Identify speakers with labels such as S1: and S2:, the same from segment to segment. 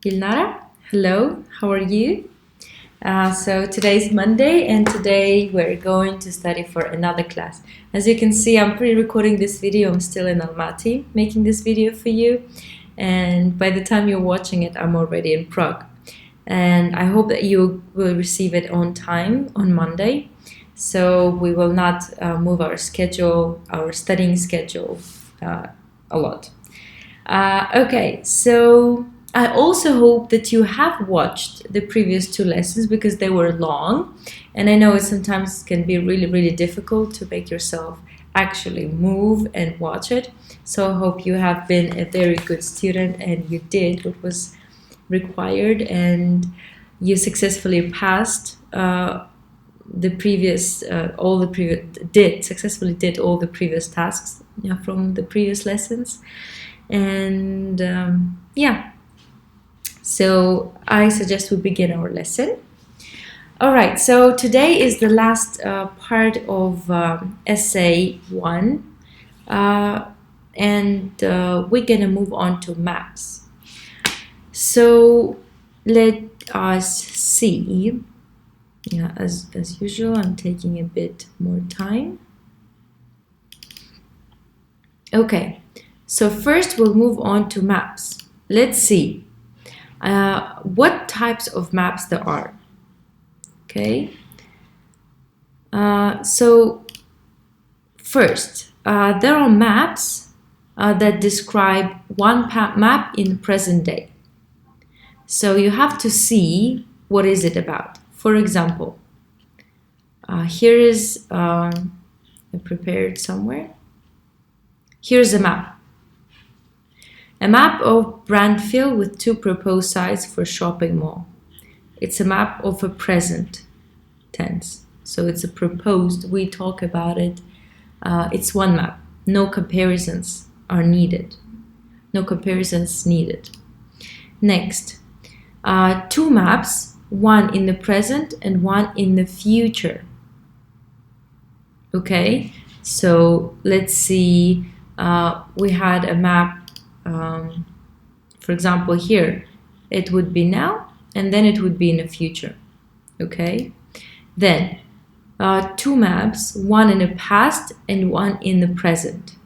S1: Gilnara, hello, how are you? So today's Monday and today we're going to study for another class. As you can see, I'm pre-recording this video. I'm still in Almaty making this video for you. And by the time you're watching it, I'm already in Prague. And I hope that you will receive it on time on Monday. So we will not move our schedule, our studying schedule a lot. Okay, so I also hope that you have watched the previous two lessons because they were long, and I know it sometimes can be really difficult to make yourself actually move and watch it. So I hope you have been a very good student and you did what was required and you successfully passed successfully did all the previous tasks from the previous lessons. And yeah, so I suggest we begin our lesson. All right, so today is the last part of essay 1, and we're gonna move on to maps. So let us see. Yeah, as usual, I'm taking a bit more time. Okay. So first we'll move on to maps. Let's see what types of maps there are. Okay. So first, there are maps that describe one map in present day. So you have to see what is it about. For example, here is I prepared somewhere. Here's a map. A map of Brandfield with 2 proposed sites for shopping mall. It's a map of a present tense. So it's a proposed, we talk about it. It's one map. No comparisons are needed. No comparisons needed. Next, 2 maps, one in the present and one in the future. Okay, so let's see, we had a map. For example, here it would be now and then it would be in the future. Okay, then 2 maps, one in the past and one in the present.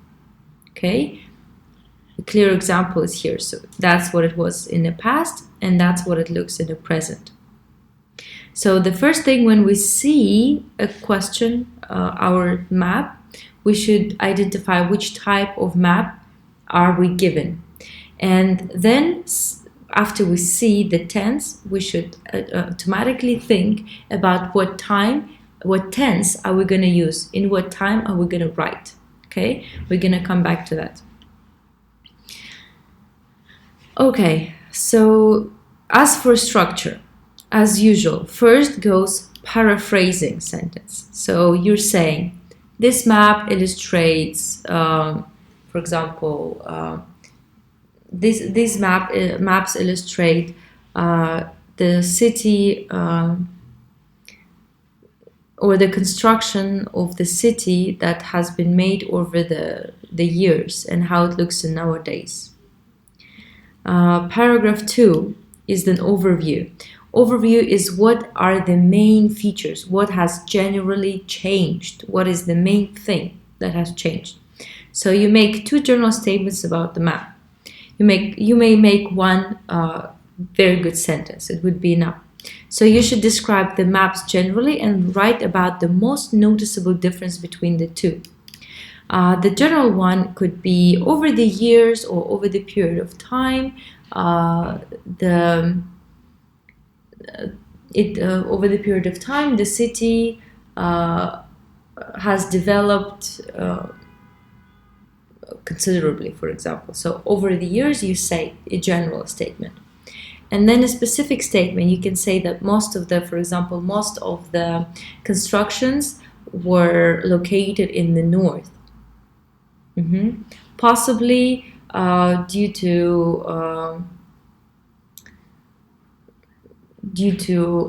S1: Okay, a clear example is here. So that's what it was in the past and that's what it looks in the present. So the first thing when we see a question, our map, we should identify which type of map are we given. And then after we see the tense, we should automatically think about what tense are we going to use, in what time are we going to write. Okay, we're going to come back to that. Okay, so as for structure, as usual, first goes paraphrasing sentence. So you're saying, this map illustrates, for example, these maps illustrate the city or the construction of the city that has been made over the years and how it looks nowadays. Paragraph 2 is an overview. Overview is what are the main features, what has generally changed, what is the main thing that has changed. So you make 2 general statements about the map. You may make one very good sentence. It would be enough. So you should describe the maps generally and write about the most noticeable difference between the 2. The general one could be over the years or over the period of time. Over the period of time, the city has developed considerably, for example. So over the years, you say a general statement. And then a specific statement, you can say that most of the constructions were located in the north. Possibly due to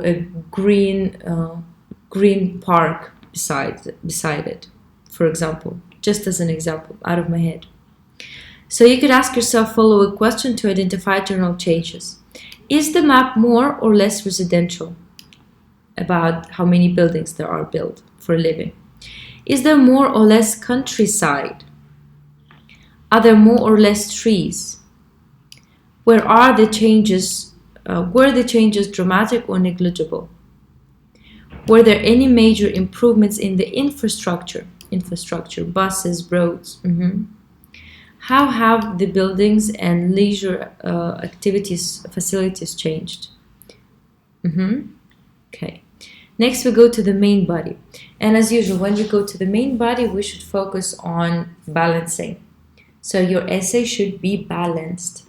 S1: a green park beside it, for example, just as an example out of my head. So you could ask yourself following question to identify general changes. Is the map more or less residential about how many buildings there are built for a living? Is there more or less countryside? Are there more or less trees? Where are the changes? Were the changes dramatic or negligible? Were there any major improvements in the infrastructure, buses, roads? How have the buildings and leisure activities facilities changed? Okay. Next, we go to the main body. And as usual, when we go to the main body, we should focus on balancing. So your essay should be balanced.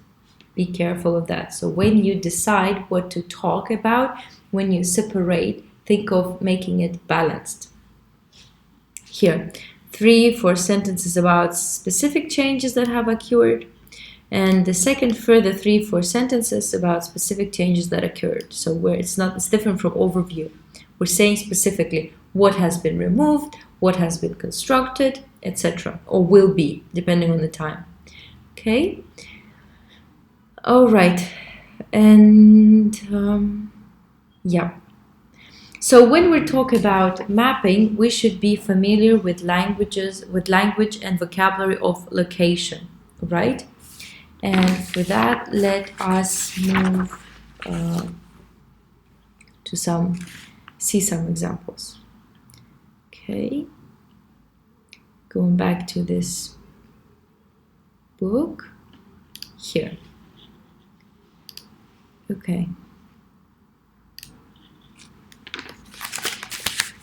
S1: Be careful of that. So when you decide what to talk about, when you separate, think of making it balanced. Here, 3-4 sentences about specific changes that have occurred, and the second further 3-4 sentences about specific changes that occurred. So where it's different from overview. We're saying specifically what has been removed, what has been constructed, etc., or will be, depending on the time. Okay. All right, and yeah. So when we talk about mapping, we should be familiar with language and vocabulary of location, right? And for that, let us move to see some examples. Okay, going back to this book here. Okay.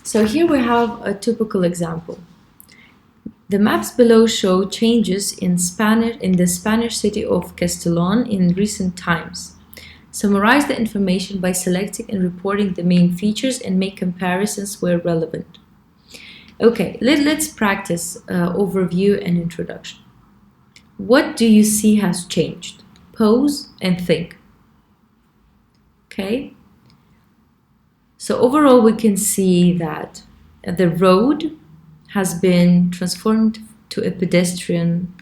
S1: So here we have a typical example. The maps below show changes in the Spanish city of Castellón in recent times. Summarize the information by selecting and reporting the main features and make comparisons where relevant. Okay, let's practice overview and introduction. What do you see has changed? Pause and think. Okay. So overall, we can see that the road has been transformed to a pedestrian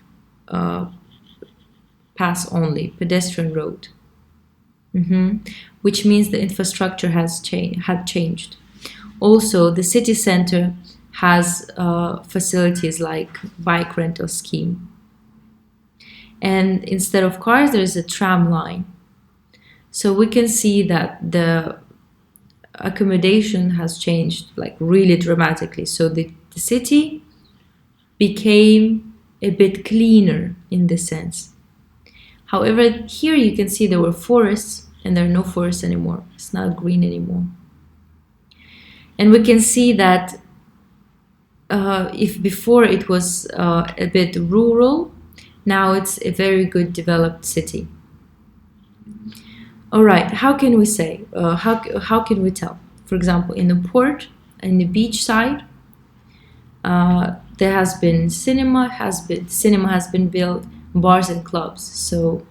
S1: pass only, pedestrian road, which means the infrastructure had changed. Also, the city center has facilities like bike rental scheme. And instead of cars, there is a tram line. So we can see that the accommodation has changed like really dramatically. So the city became a bit cleaner in this sense. However, here you can see there were forests and there are no forests anymore. It's not green anymore. And we can see that if before it was a bit rural, now it's a very good developed city. All right, how can we say, how can we tell? For example, in the port, in the beach side, there has been cinema has been built, bars and clubs, so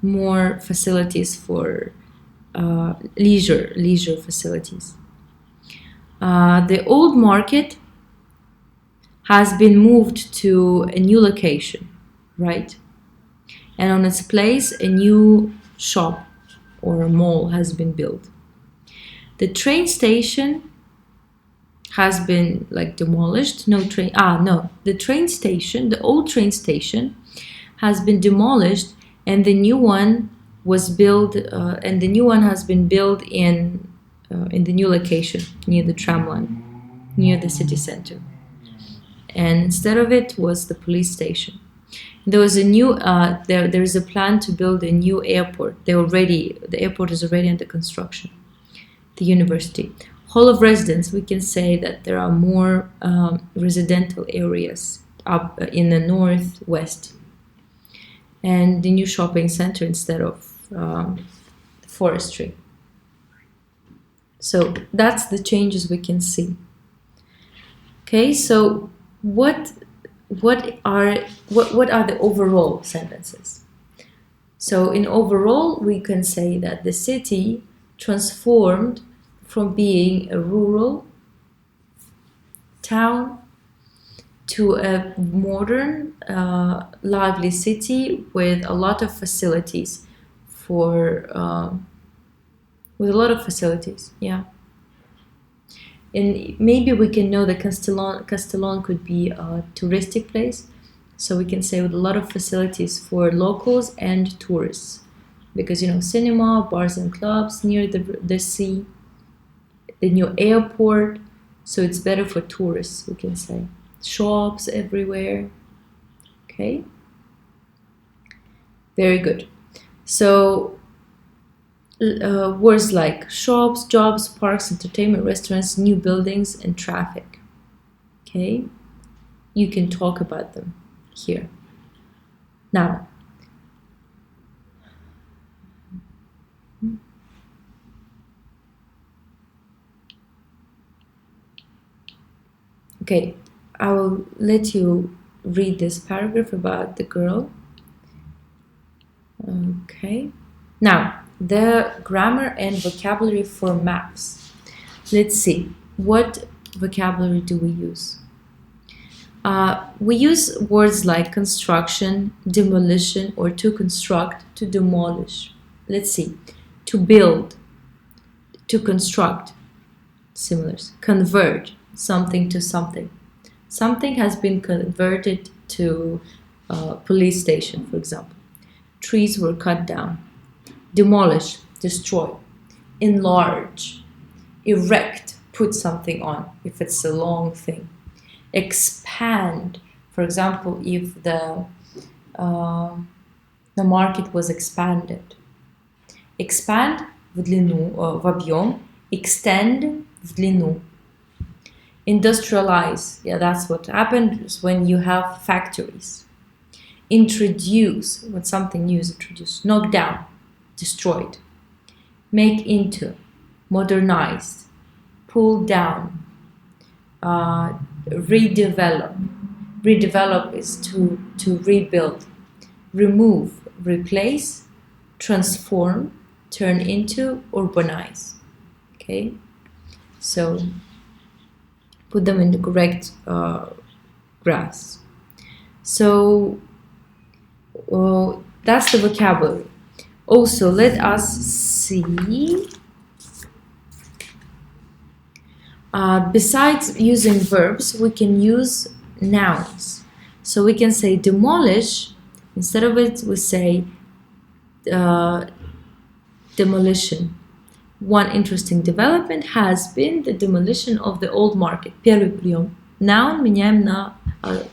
S1: more facilities for leisure facilities. The old market has been moved to a new location, right? And on its place, a new shop or a mall has been built. The train station has been like demolished. The train station, the old train station, has been demolished, and the new one was built. And the new one has been built in the new location near the tram line, near the city center. And instead of it was the police station. There was a new. There is a plan to build a new airport. The airport is already under construction. The university. Hall of residence, we can say that there are more residential areas up in the northwest, and the new shopping center instead of forestry. So that's the changes we can see. Okay, so what are the overall sentences? So in overall, we can say that the city transformed from being a rural town to a modern, lively city with a lot of facilities yeah. And maybe we can know that Castellon could be a touristic place, so we can say with a lot of facilities for locals and tourists, because cinema, bars and clubs near the sea, the new airport, so it's better for tourists, we can say. Shops everywhere. Okay, very good. So words like shops, jobs, parks, entertainment, restaurants, new buildings, and traffic. Okay, you can talk about them here. Now, okay, I will let you read this paragraph about the girl. Okay, now the grammar and vocabulary for maps. Let's see, what vocabulary do we use? We use words like construction, demolition, or to construct, to demolish. Let's see, to build, to construct, similars. Convert something to something. Something has been converted to a police station, for example. Trees were cut down. Demolish, destroy. Enlarge, erect, put something on, if it's a long thing. Expand, for example, if the market was expanded. Expand в длину, в объем. Extend в длину. Industrialize, yeah, that's what happens when you have factories. Introduce, when something new is introduced. Knock down, destroyed. Make into, modernized. Pull down. Redevelop. Redevelop is to rebuild. Remove, replace. Transform, turn into, urbanize. Okay, so put them in the correct graphs. So that's the vocabulary. Also, let us see. Besides using verbs, we can use nouns. So we can say demolish. Instead of it, we say demolition. One interesting development has been the demolition of the old market. Первый прием. Noun меняем на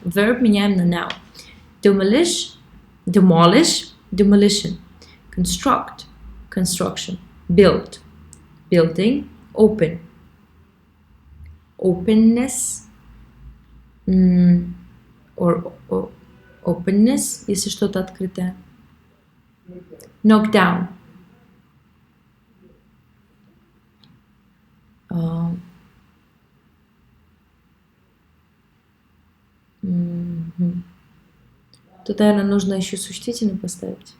S1: verb меняем на noun. Demolish, demolition. Construct, construction. Build, building. Open, openness, or openness, если что-то открытое. Knock down. Тут, наверное, нужно еще существительное поставить.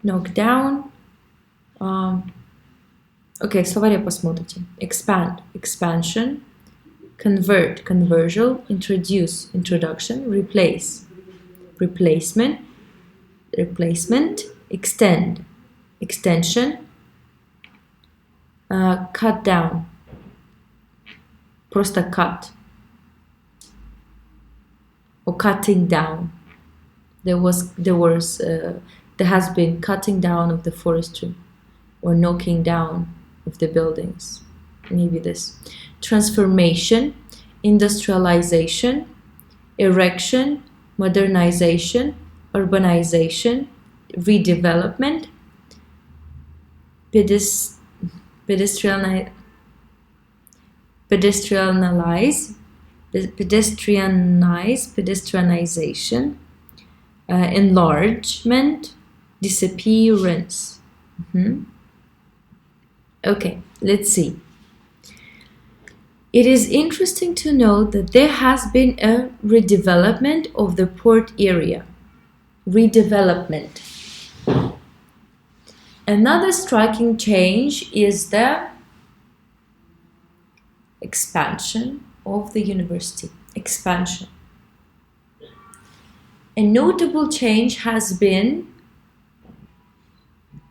S1: Knock down. Окей, в словаре посмотрите. Expand, expansion. Convert, conversion. Introduce, introduction. Replace, replacement. Replacement. Extend, extension. Cut down. Просто cut. Or cutting down. There has been cutting down of the forestry, or knocking down of the buildings. Maybe this. Transformation, industrialization, erection, modernization, urbanization, redevelopment, pedestrianization, enlargement, disappearance. Okay, let's see. It is interesting to note that there has been a redevelopment of the port area. Redevelopment. Another striking change is the expansion of the university. Expansion. A notable change has been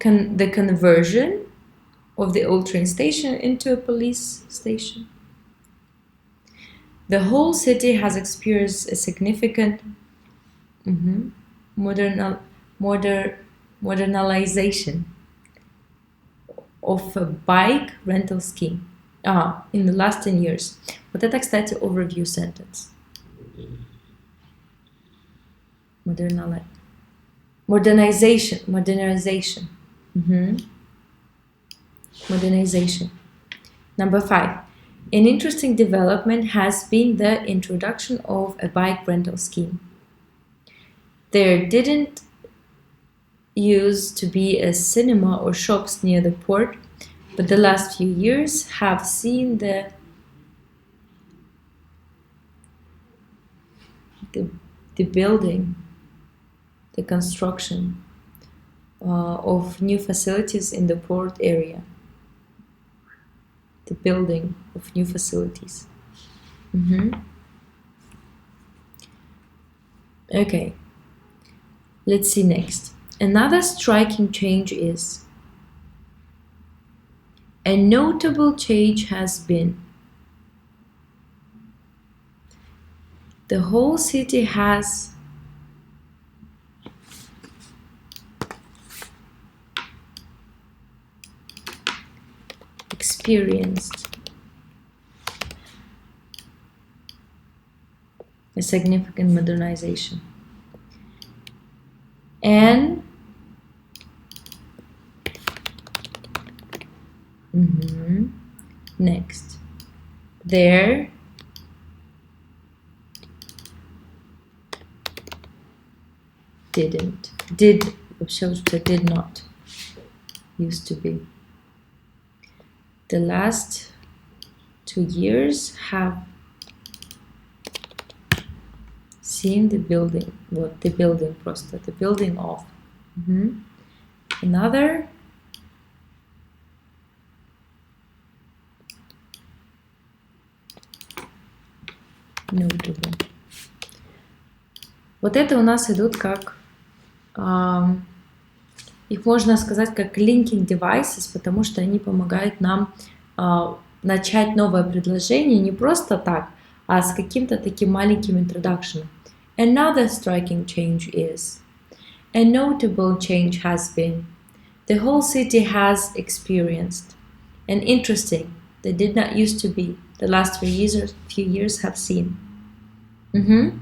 S1: the conversion of the old train station into a police station. The whole city has experienced a significant modernization of a bike rental scheme in the last 10 years. Вот это, кстати, overview sentence. Modernization. Modernization. Number 5. An interesting development has been the introduction of a bike rental scheme. There didn't used to be a cinema or shops near the port, but the last few years have seen the building, the construction of new facilities in the port area. The building of new facilities. Okay, let's see next. Another striking change is a notable change has been the whole city has experienced a significant modernization. And next, there did not used to be. The last 2 years have seen the building, the building of. Another notable. Вот это у нас идут как, их можно сказать как linking devices, потому что они помогают нам начать новое предложение не просто так, а с каким-то таким маленьким introduction. Another striking change is, a notable change has been, the whole city has experienced, and interesting, that did not used to be, the last few years have seen. Мы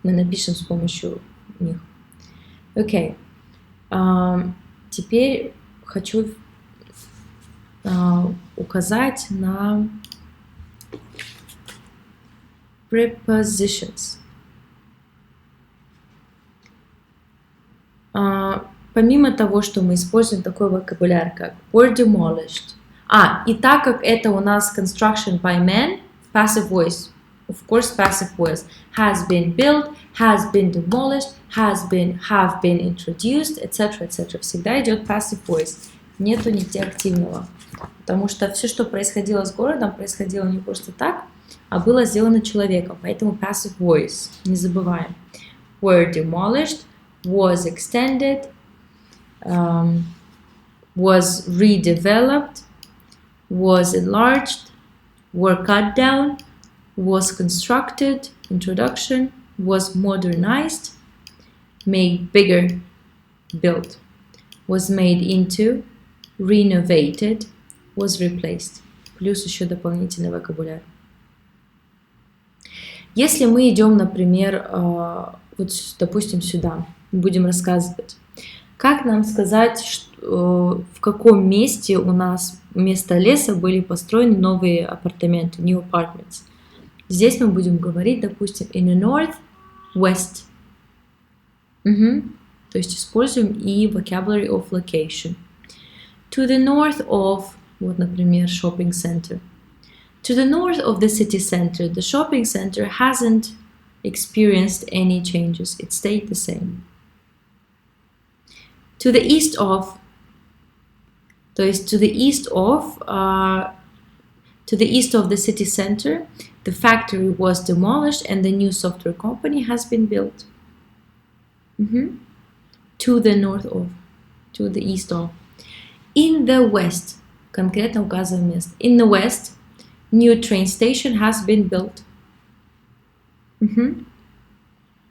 S1: напишем с помощью них. Окей. Теперь хочу указать на prepositions. Помимо того, что мы используем такой вокабуляр, как were demolished. И так как это у нас construction by man, passive voice, of course passive voice, has been built, has been demolished, have been introduced, etc., etc. Всегда идет passive voice, нету нигде активного. Потому что все, что происходило с городом, происходило не просто так, а было сделано человеком, поэтому passive voice, не забываем. Were demolished, was extended, was redeveloped, was enlarged, were cut down, was constructed, introduction, was modernized, made bigger, built, was made into, renovated, was replaced. Плюс еще дополнительный вокабуляр. Если мы идем, например, вот, допустим, сюда, будем рассказывать, как нам сказать, в каком месте у нас вместо леса были построены новые апартаменты, new apartments. Здесь мы будем говорить, допустим, in the north, west. То есть используем и vocabulary of location. To the north of, вот, например, shopping center. To the north of the city center, the shopping center hasn't experienced any changes. It stayed the same. To the east of, то есть to the east of, To the east of the city center, the factory was demolished and the new software company has been built. To the north of, to the east of. In the west, конкретно указываем место. In the west, new train station has been built.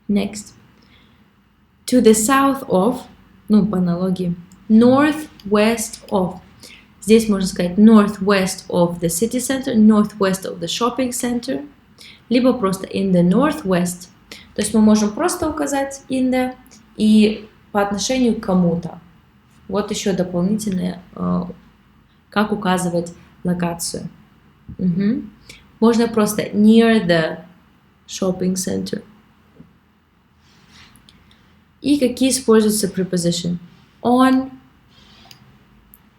S1: Next. To the south of, ну, по аналогии, northwest of. Здесь можно сказать northwest of the city center, northwest of the shopping center, либо просто in the northwest. То есть мы можем просто указать in the и по отношению к кому-то. Вот еще дополнительное, как указывать локацию. Можно просто near the shopping center. И какие используются preposition? On,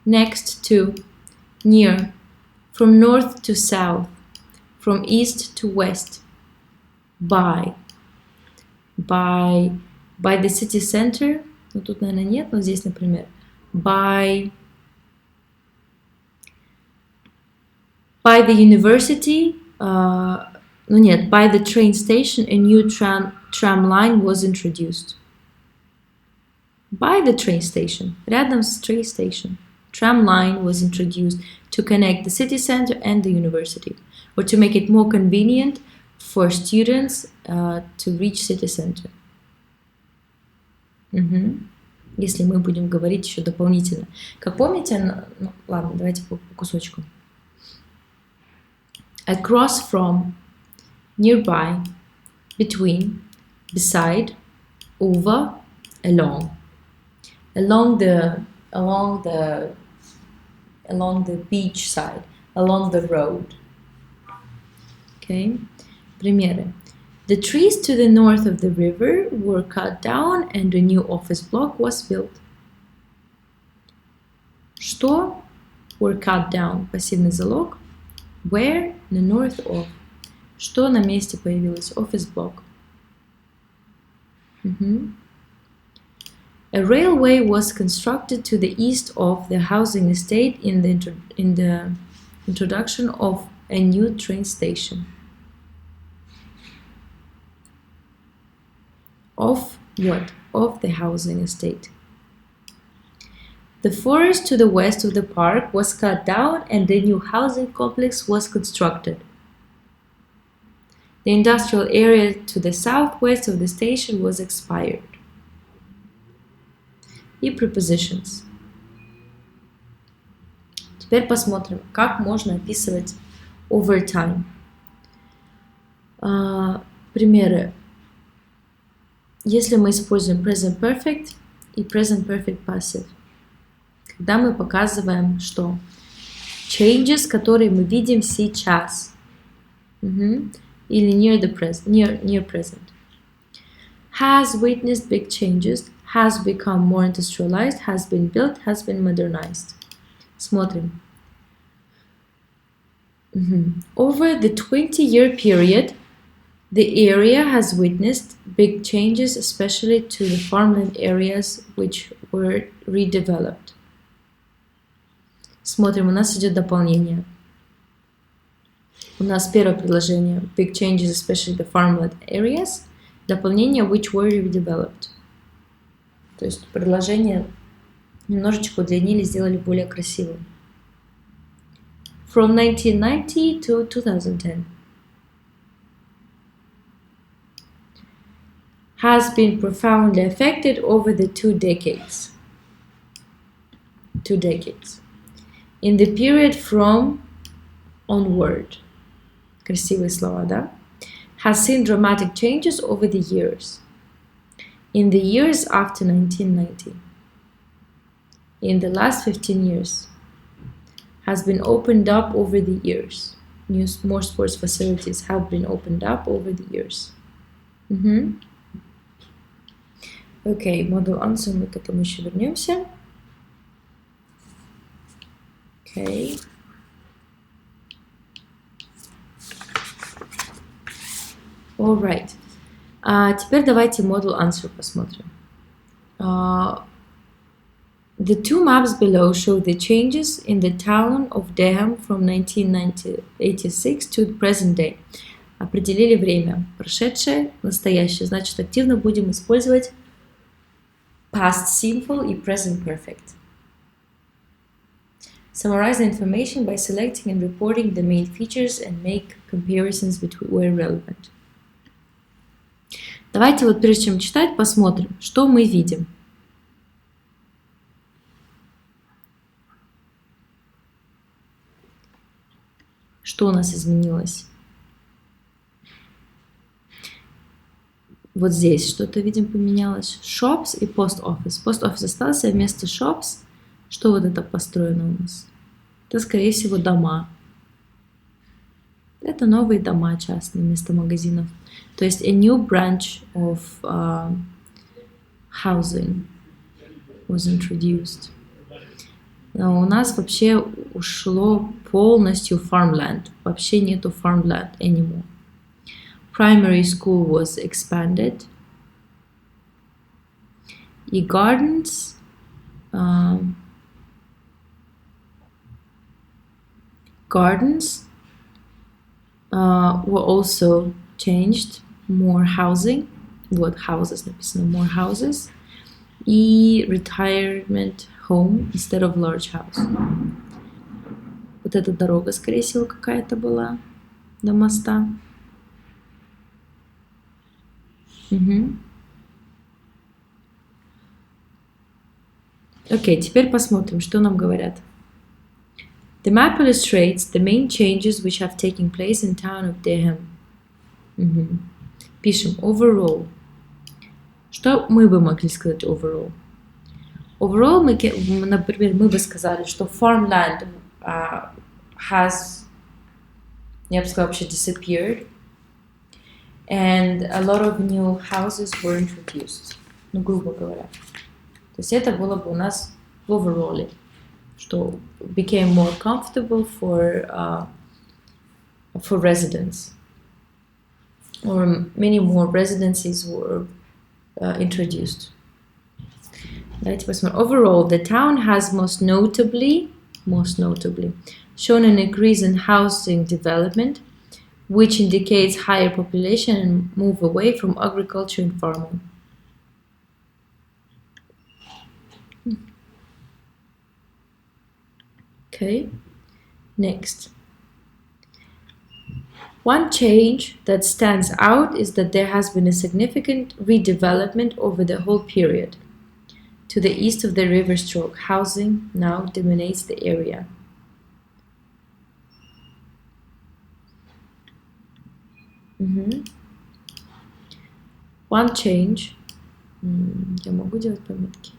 S1: next to, near, from north to south, from east to west, by the city center, ну тут, наверное, нет, но здесь, например, by the university, ну нет, by the train station, a new tram line was introduced. By the train station, рядом с train station, tram line was introduced to connect the city center and the university, or to make it more convenient for students to reach city center. Если мы будем говорить еще дополнительно. Как помните, ну, ладно, давайте по кусочку. Across from, nearby, between, beside, over, along. Along the beach side, along the road. Okay. Примеры. The trees to the north of the river were cut down and a new office block was built. Что? Were cut down. Пассивный залог. Where? The north of. Что на месте появилось? Office block. A railway was constructed to the east of the housing estate in the introduction of a new train station. Of what? Of the housing estate. The forest to the west of the park was cut down and a new housing complex was constructed. The industrial area to the southwest of the station was expired. И prepositions. Теперь посмотрим, как можно описывать overtime. Примеры. Если мы используем present perfect и present perfect passive, когда мы показываем, что changes, которые мы видим сейчас, или near the present, near present, has witnessed big changes, has become more industrialized, has been built, has been modernized. Смотрим. Over the 20-year period, the area has witnessed big changes, especially to the farmland areas which were redeveloped. Смотрим, у нас идет дополнение. У нас первое предложение big changes, especially the farmland areas. Дополнение which were redeveloped. То есть предложение немножечко удлинили, сделали более красивым. From 1990 to 2010. Has been profoundly affected over the 2 decades. 2 decades. In the period from onward. Красивые слова, да? Has seen dramatic changes over the years. In the years after 1990. In the last 15 years. Has been opened up over the years. More sports facilities have been opened up over the years. Окей, model answer, мы к этому еще вернемся. Окей. Alright. Теперь давайте model answer посмотрим. The two maps below show the changes in the town of Deham from 1986 to the present day. Определили время. Прошедшее, настоящее. Значит, активно будем использовать past simple и present perfect. Summarize the information by selecting and reporting the main features and make comparisons between where relevant. Давайте вот прежде чем читать, посмотрим, что мы видим. Что у нас изменилось? Вот здесь что-то, видим, поменялось. Shops и post office. Post office остался, а вместо shops что вот это построено у нас? Это, скорее всего, дома. Это новые дома частные вместо магазинов. То есть a new branch of housing was introduced. Но у нас вообще ушло полностью farmland. Вообще нету farmland anymore. Primary school was expanded. И gardens were also changed. More housing. Вот houses написано. More houses. И retirement home instead of large house. Вот эта дорога, скорее всего, какая-то была до моста. Окей, теперь посмотрим, что нам говорят. The map illustrates the main changes which have taken place in town of Deham. Пишем overall. Что мы бы могли сказать overall? Overall, например, мы бы сказали, что farmland has, я бы сказала, вообще disappeared, and a lot of new houses were introduced. Ну, грубо говоря. То есть это было бы у нас в overall, что became more comfortable for residents, or many more residencies were introduced. Давайте посмотрим. Overall, the town has most notably shown an increase in housing development, which indicates higher population and move away from agriculture and farming. Okay, next. One change that stands out is that there has been a significant redevelopment over the whole period. To the east of the river stroke, housing now dominates the area. One change. Я могу делать пометки?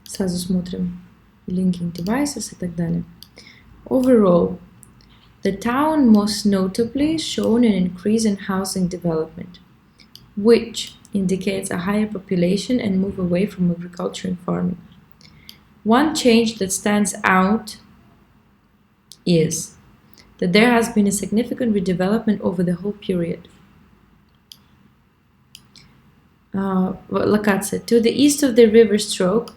S1: Сразу смотрим linking devices и так далее. Overall, the town most notably shown an increase in housing development, which indicates a higher population and move away from agriculture and farming. One change that stands out is that there has been a significant redevelopment over the whole period. Lokacija. To the east of the river stroke,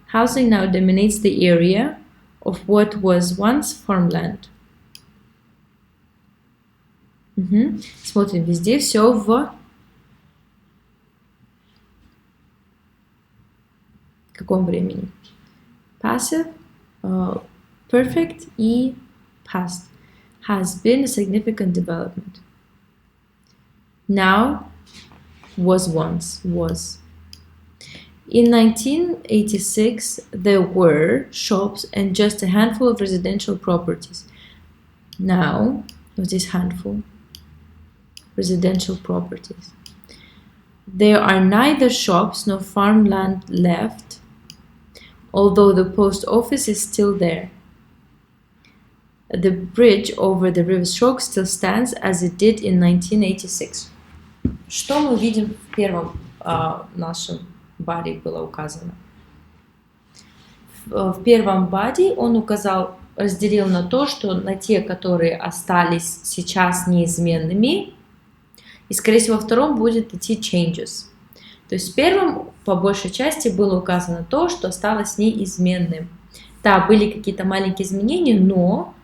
S1: housing now dominates the area of what was once farmland. Смотрим, везде все в каком времени? Passive, perfect и past. Has been a significant development. Now, was once, was. In 1986, there were shops and just a handful of residential properties. Now, with this handful, residential properties. There are neither shops nor farmland left, although the post office is still there. The bridge over the River Shrok still stands as it did in 1986. Что мы видим в первом нашем body было указано? В первом body он разделил на то, что на те, которые остались сейчас неизменными, и, скорее всего, во втором будет идти changes. То есть в первом, по большей части, было указано то, что осталось неизменным. Да, были какие-то маленькие изменения, но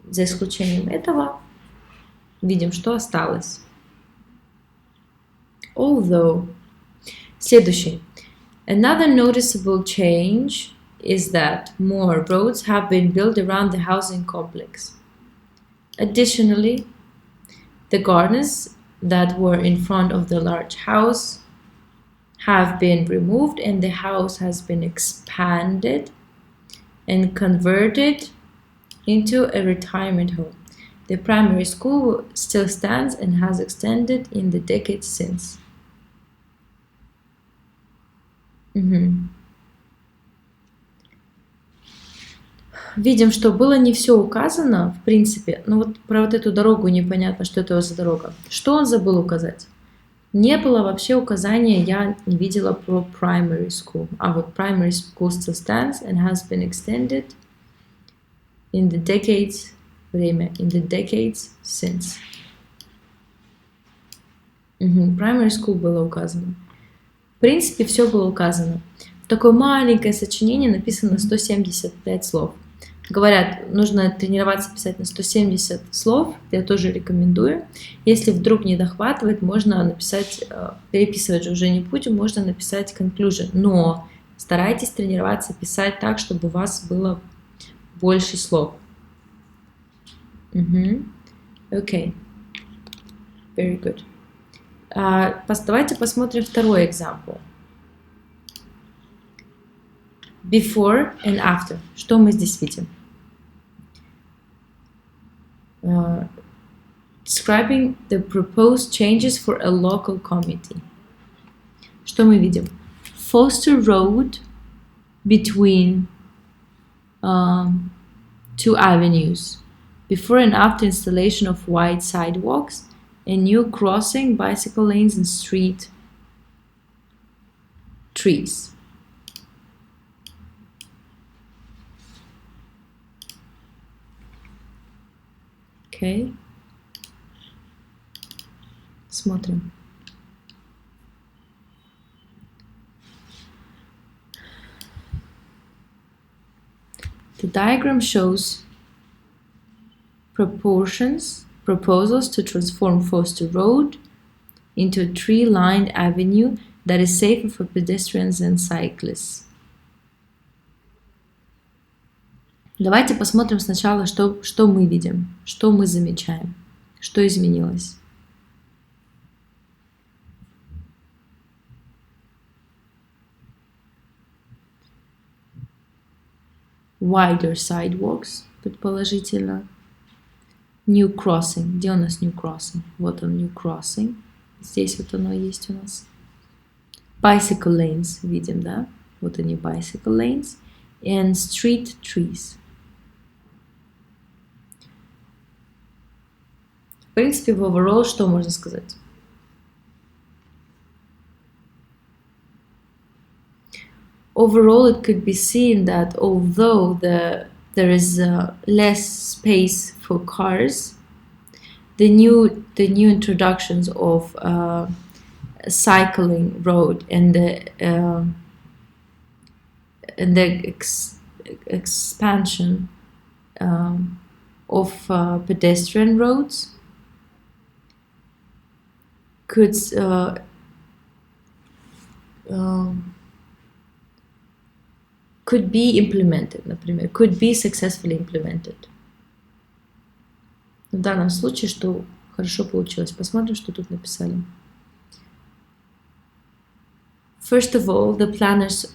S1: за исключением этого видим, что осталось. Although. Следующий. Another noticeable change is that more roads have been built around the housing complex. Additionally, the gardens that were in front of the large house have been removed and the house has been expanded and converted into a retirement home. The primary school still stands and has extended in the decades since. Видим, что было не все указано, в принципе, но вот про вот эту дорогу непонятно, что это за дорога. Что он забыл указать? Не было вообще указания, я не видела про primary school. А вот primary school still stands and has been extended in the decades, in the decades since. Primary school было указано. В принципе, все было указано. Такое маленькое сочинение написано на 175 слов. Говорят, нужно тренироваться писать на 170 слов, я тоже рекомендую. Если вдруг не дохватывает, можно написать, переписывать же уже не будем, можно написать conclusion. Но старайтесь тренироваться писать так, чтобы у вас было больше слов. Окей. Very good. Давайте посмотрим второй example. Before and after. Что мы здесь видим? Describing the proposed changes for a local committee. Что мы видим? Foster Road between two avenues. Before and after installation of wide sidewalks, a new crossing, bicycle lanes and street trees. Okay. Смотрим. The diagram shows proposals to transform Foster Road into a tree-lined avenue that is safer for pedestrians and cyclists. Давайте посмотрим сначала, что мы видим, что мы замечаем, что изменилось. Wider sidewalks, предположительно. New crossing. Где у нас new crossing? Вот он, new crossing. Здесь вот оно есть у нас. Bicycle lanes, видим, да? Вот они, bicycle lanes. And street trees. В принципе, в overall что можно сказать? Overall, it could be seen that although there is less space for cars, the new introductions of cycling road and the expansion of pedestrian roads could be implemented, например, could be successfully implemented. В данном случае, что хорошо получилось. Посмотрим, что тут написали. First of all, the planners...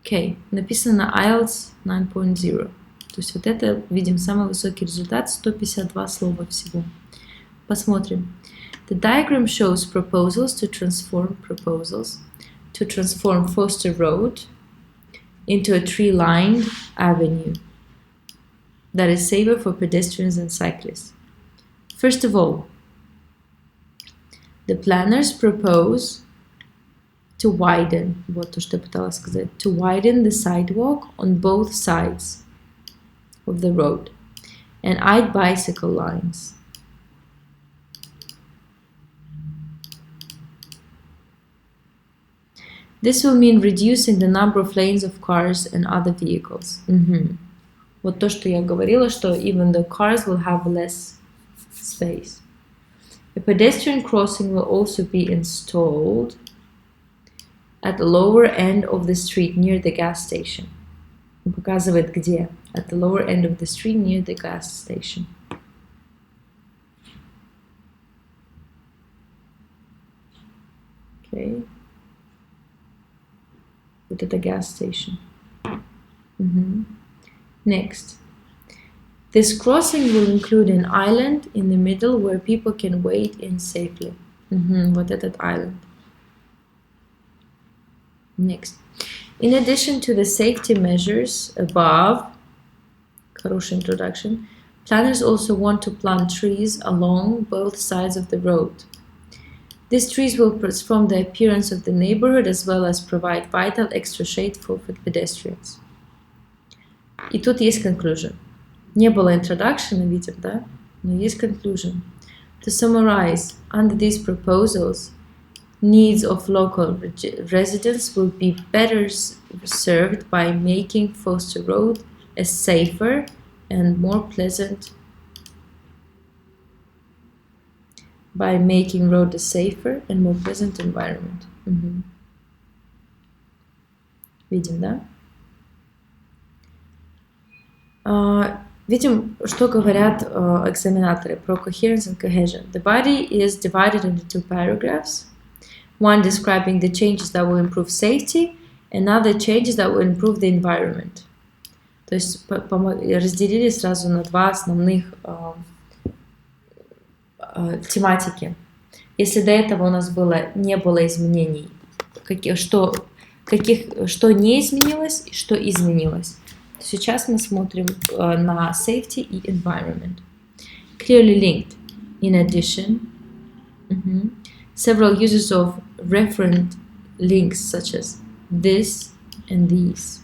S1: Okay, написано на IELTS 9.0. То есть вот это, видим, самый высокий результат, 152 слова всего. Посмотрим. The diagram shows proposals to transform Foster Road into a tree-lined avenue that is safer for pedestrians and cyclists. First of all, the planners propose to widen, вот то, что я пыталась сказать, to widen the sidewalk on both sides of the road and add bicycle lines. This will mean reducing the number of lanes of cars and other vehicles. Вот то, что я говорила, что even the cars will have less space. A pedestrian crossing will also be installed at the lower end of the street near the gas station. Он показывает где. At the lower end of the street near the gas station. Okay. Вот это gas station. Next. This crossing will include an island in the middle where people can wade in safely. Вот этот island. Next. In addition to the safety measures above, хорошая introduction, planners also want to plant trees along both sides of the road. These trees will transform the appearance of the neighborhood as well as provide vital extra shade for pedestrians. И тут есть conclusion. Не было introduction, видим, да? Но есть conclusion. To summarize, under these proposals, needs of local residents will be better served by making Foster Road a safer and more pleasant environment. Видим, да? Видим, что говорят экзаменаторы про coherence and cohesion. The body is divided into two paragraphs. One describing the changes that will improve safety, and other changes that will improve the environment. То есть разделили сразу на два основных тематики. Если до этого у нас не было изменений, что не изменилось и что изменилось, то сейчас мы смотрим на safety и environment. Clearly linked. In addition, several uses of referent links such as this and these.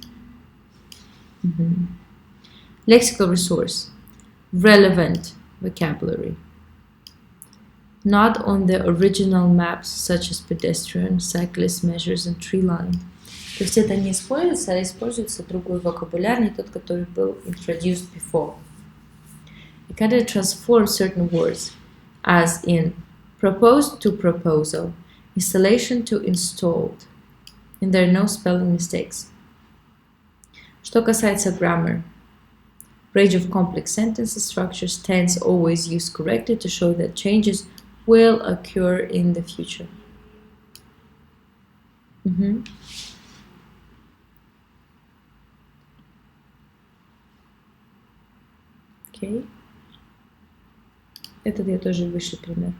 S1: Lexical resource. Relevant vocabulary. Not on the original maps such as pedestrian, cyclist measures and tree line. То есть это не используется, а используется другой вокабуляр, не тот, который был introduced before. You can transform certain words, as in proposed to proposal, installation to installed, and there are no spelling mistakes. Что касается grammar, range of complex sentences, structures, tense always used correctly to show that changes will occur in the future. Okay. Этот я тоже выше пример.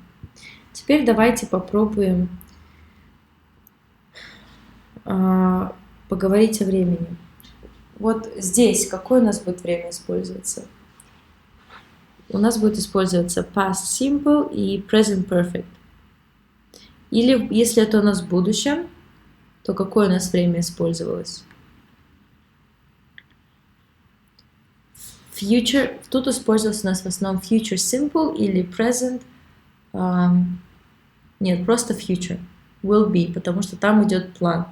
S1: Теперь давайте попробуем поговорить о времени. Вот здесь какое у нас будет время использоваться? У нас будет использоваться past simple и present perfect. Или если это у нас в будущем, то какое у нас время использовалось? Future, тут использовался у нас в основном future simple или present, нет, просто future, will be, потому что там идет план.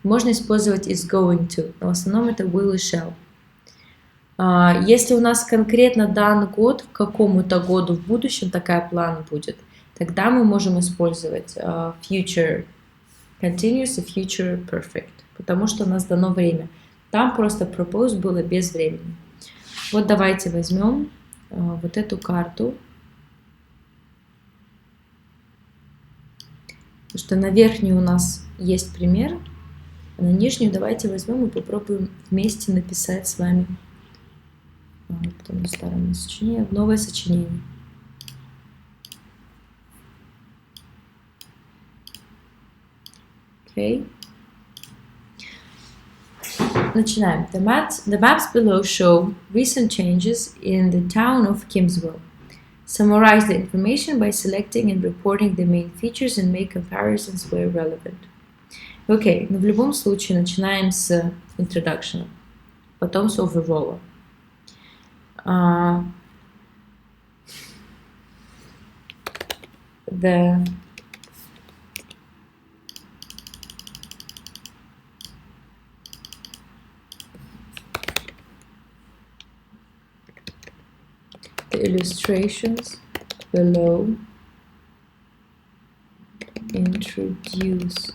S1: Можно использовать is going to, но в основном это will и shall. Если у нас конкретно дан год, к какому-то году в будущем такая план будет, тогда мы можем использовать future continuous и future perfect, потому что у нас дано время. Там просто propose было без времени. Вот давайте возьмем вот эту карту, потому что на верхней у нас есть пример, а на нижнюю давайте возьмем и попробуем вместе написать с вами, потом старое сочинение, новое сочинение. Okay. Начинаем. The maps below show recent changes in the town of Kimswell. Summarize the information by selecting and reporting the main features and make comparisons where relevant. Окей, но в любом случае начинаем с introduction, потом с overall. The illustrations below introduce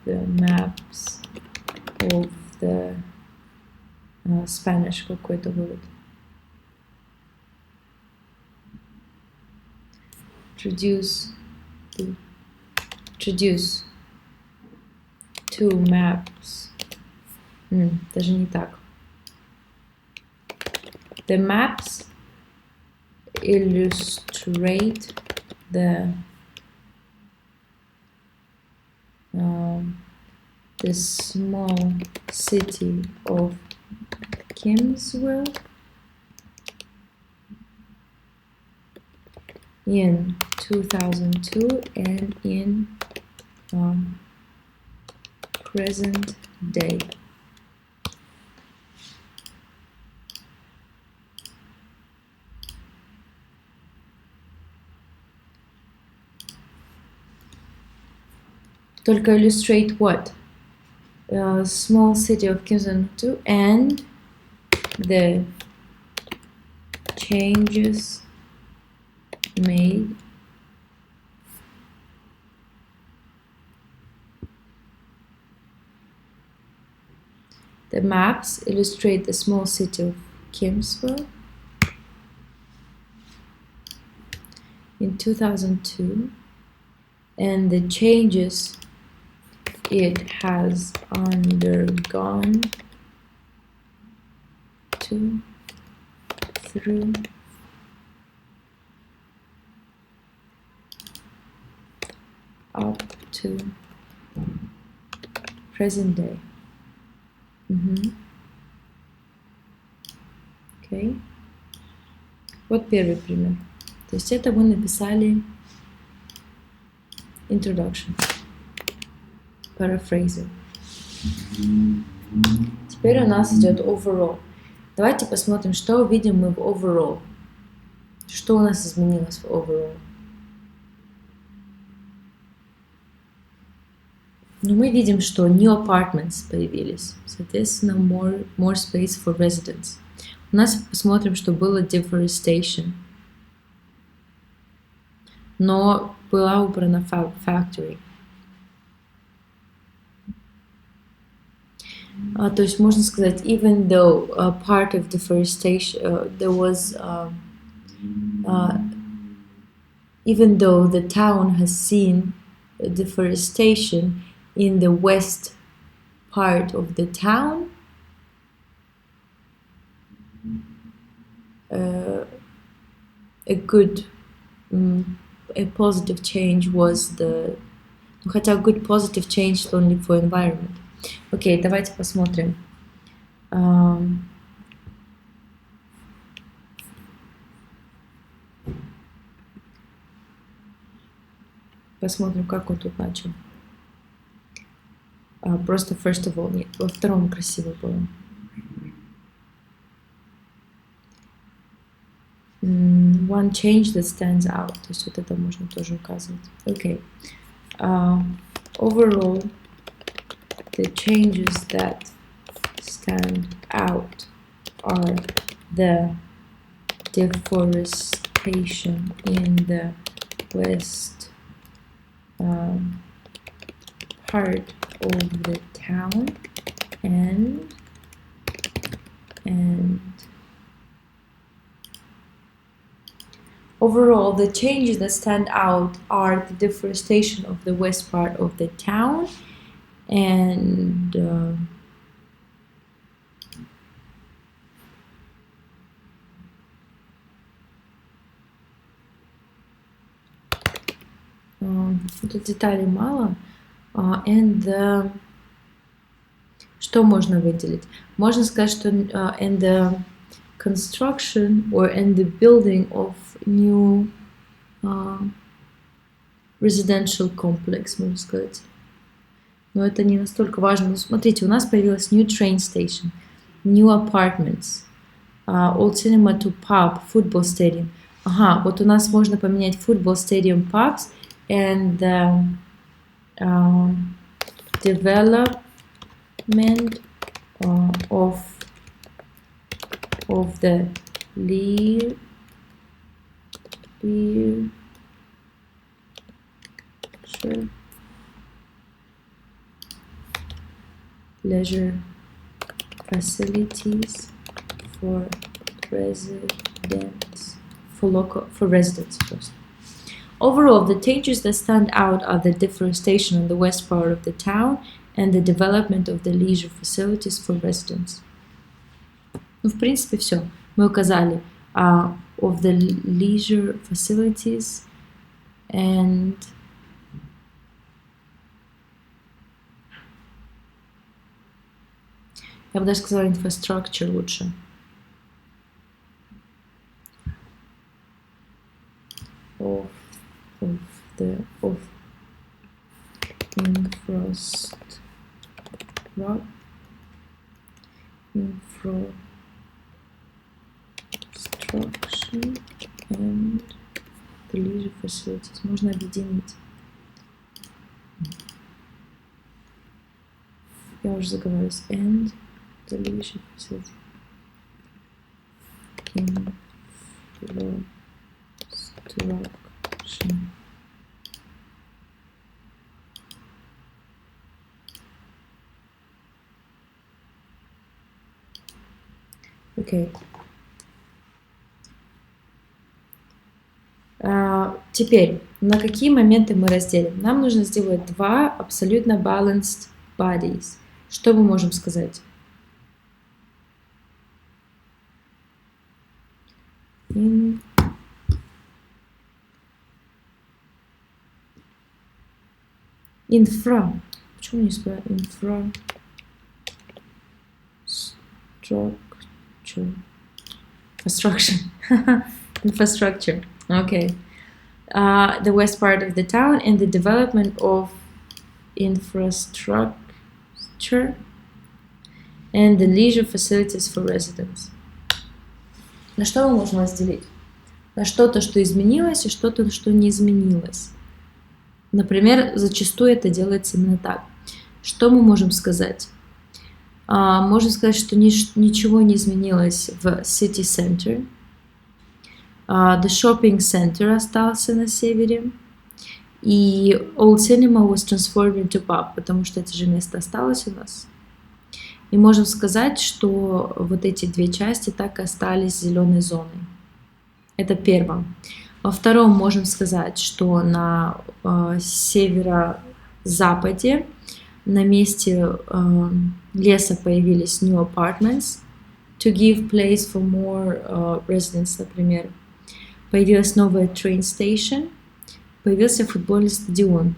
S1: the maps of the Spanish какой-то город. Introduce two maps. Даже не так. The maps illustrate the small city of Kimswell in 2002 and in present day. Только illustrate what? Small city of Kimswell 2 and the changes made the maps illustrate the small city of Kimswell in 2002 and the changes it has undergone through up to present day. Okay. Вот первый пример. То есть это мы написали introduction. Paraphrasing. Теперь у нас идет overall. Давайте посмотрим, что увидим мы в overall. Что у нас изменилось в overall. Но мы видим, что new apartments появились. Соответственно, more space for residents. У нас посмотрим, что было deforestation. Но была убрана factory. То есть можно сказать, even though part of deforestation, there was, even though the town has seen deforestation in the west part of the town, a positive change was хотя good positive change only for environment. Окей, давайте посмотрим. Посмотрим, как он тут начал. Просто first of all, нет, во втором красиво было. One change that stands out. То есть вот это можно тоже указывать. Окей. Overall, the changes that stand out are the deforestation in the west part of the town and overall the changes that stand out are the deforestation of the west part of the town and тут деталей мало. Что можно выделить? Можно сказать, что in the construction or in the building of new residential complex, можно сказать. Но это не настолько важно. Но смотрите, у нас появилась new train station, new apartments, old cinema to pub, football stadium. Ага, вот у нас можно поменять football stadium, pubs and development of the leisure facilities for residents, for residents first. Overall, the changes that stand out are the deforestation in the west part of the town and the development of the leisure facilities for residents. Ну, в принципе, все. Мы указали of the leisure facilities and я бы даже сказала infrastructure лучше. Of infrastructure and the leisure facilities. Можно объединить. Я уже заговариваюсь. And the leisure facilities. Infrastructure. Окей. Теперь, на какие моменты мы разделим? Нам нужно сделать два абсолютно balanced bodies. Что мы можем сказать? Инфра. Почему не сказать? Infrastructure. Okay. The west part of the town and the development of infrastructure and the leisure facilities for residents. На что мы можем разделить? На что-то, что изменилось, и что-то, что не изменилось. Например, зачастую это делается именно так. Что мы можем сказать? Можно сказать, что ничего не изменилось в city center. The shopping center остался на севере. И old cinema was transformed into pub, потому что это же место осталось у нас. И можем сказать, что вот эти две части так и остались зеленой зоной. Это первое. Во втором можем сказать, что на северо-западе на месте леса появились new apartments to give place for more residents, например. Появилась новая train station, появился футбольный стадион.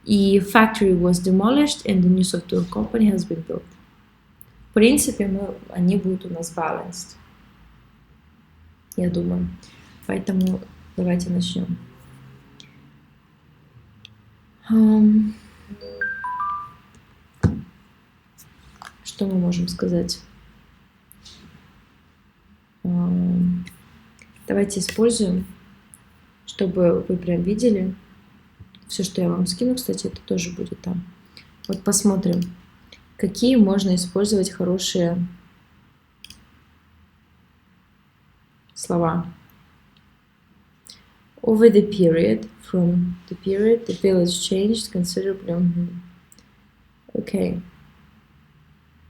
S1: И factory was demolished and the new software company has been built. В принципе, они будут у нас balanced, я думаю. Поэтому давайте начнем. Что мы можем сказать? Давайте используем, чтобы вы прям видели. Все, что я вам скину, кстати, это тоже будет там. Вот посмотрим, какие можно использовать хорошие слова. Over the period, from the period, the village changed considerably. Okay.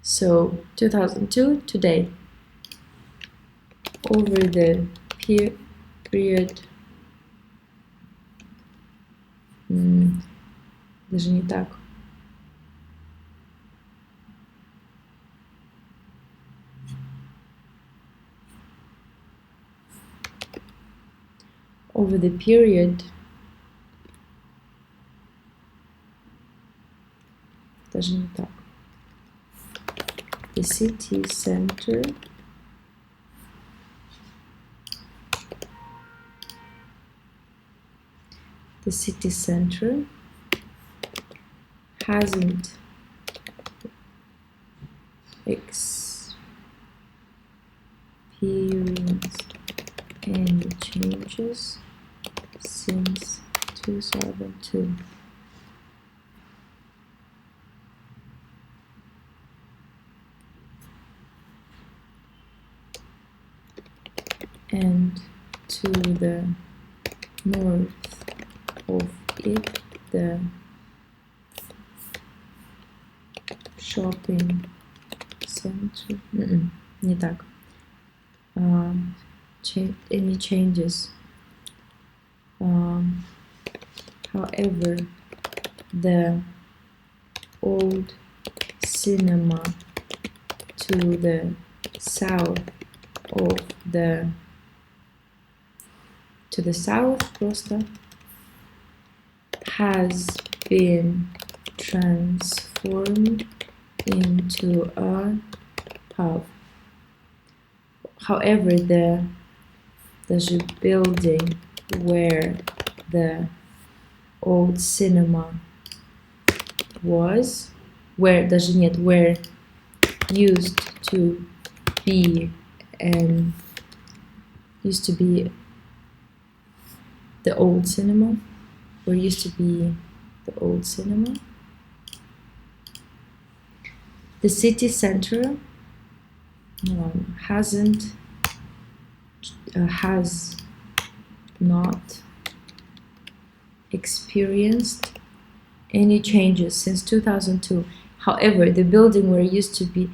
S1: So, 2002, today. Over the period. Даже не так. Over the period Даже не так. The city center hasn't experienced any changes since 2002. And to the north of it, the shopping center. Не так. Any changes. However, the old cinema to the south of the просто has been transformed into a pub. However, the building where the old cinema was, where used to be the old cinema, the city center has not experienced any changes since 2002. However, the building where it used to be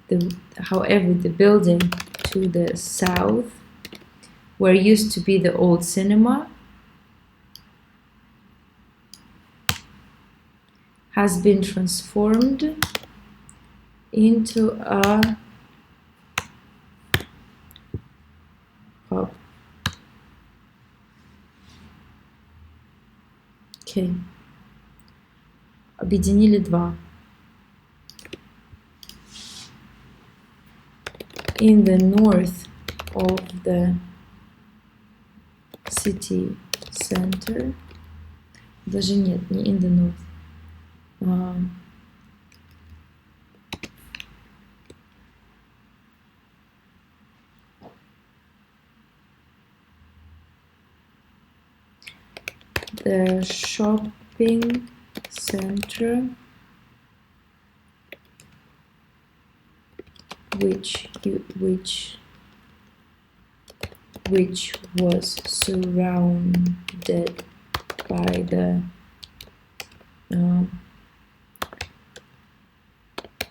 S1: the building to the south, where used to be the old cinema, has been transformed into a pub. Okay. Объединили два. In the north of the city center, даже нет, не in the north, the shopping center which was surrounded by the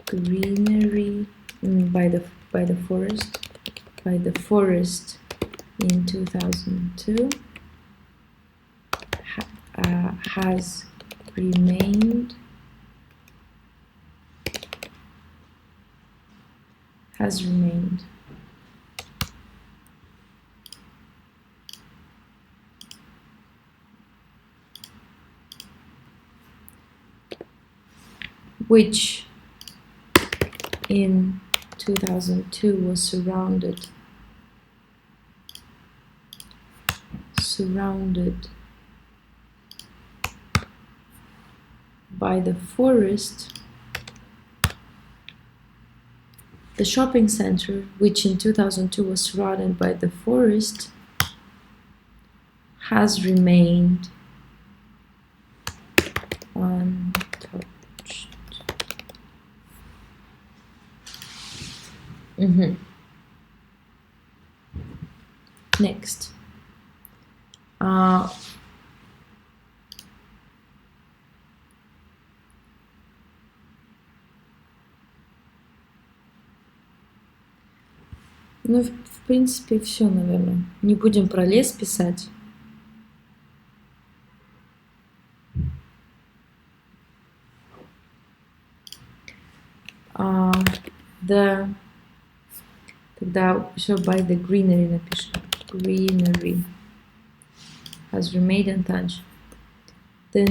S1: greenery, by the forest in 2002, has remained which in 2002 was surrounded by the forest. The shopping center, which in 2002 was surrounded by the forest, has remained untouched. Next. Ну, в принципе, все, наверное. Не будем про лес писать. Тогда еще by the greenery напишем. Greenery has remained untouched. The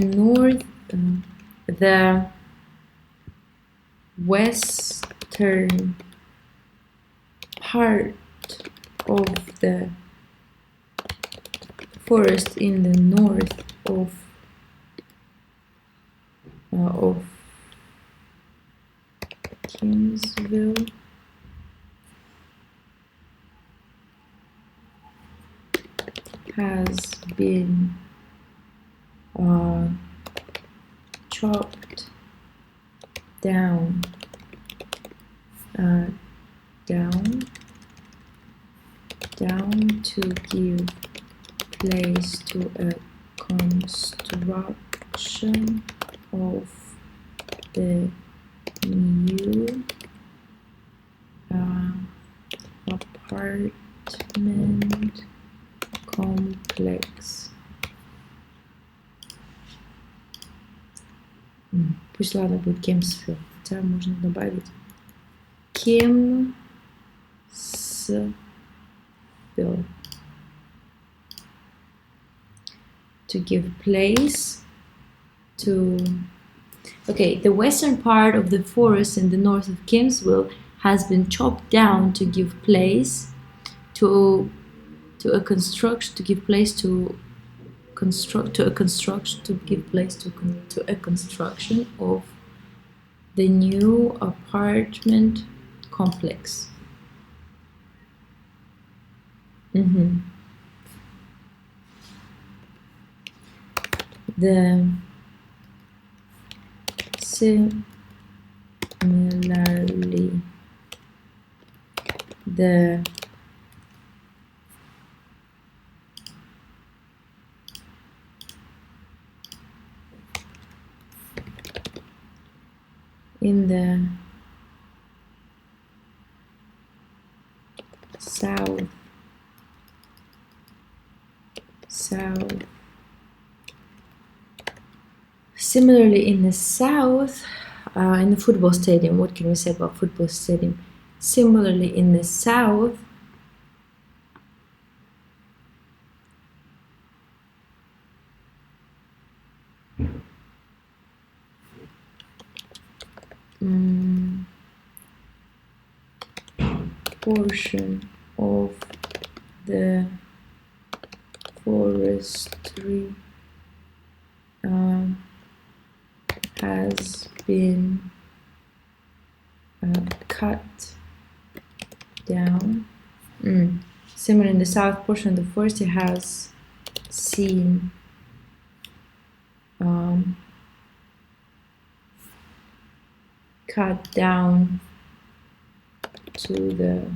S1: western part of the forest in the north of Kimsville has been chopped down to give place to a construction of the new apartment complex. Пусть ладно будет Кемсвилл, хотя можно добавить Кемсвилл. To give place to... Okay, the western part of the forest in the north of Kimsville has been chopped down to give place to a construction, to give place to a construction of the new apartment complex. Similarly, the in the south similarly in the south, in the football stadium, what can we say about football stadium? Similarly in the south, portion of the forestry has been cut down. Similar in the south portion of the forest, it has seen cut down to the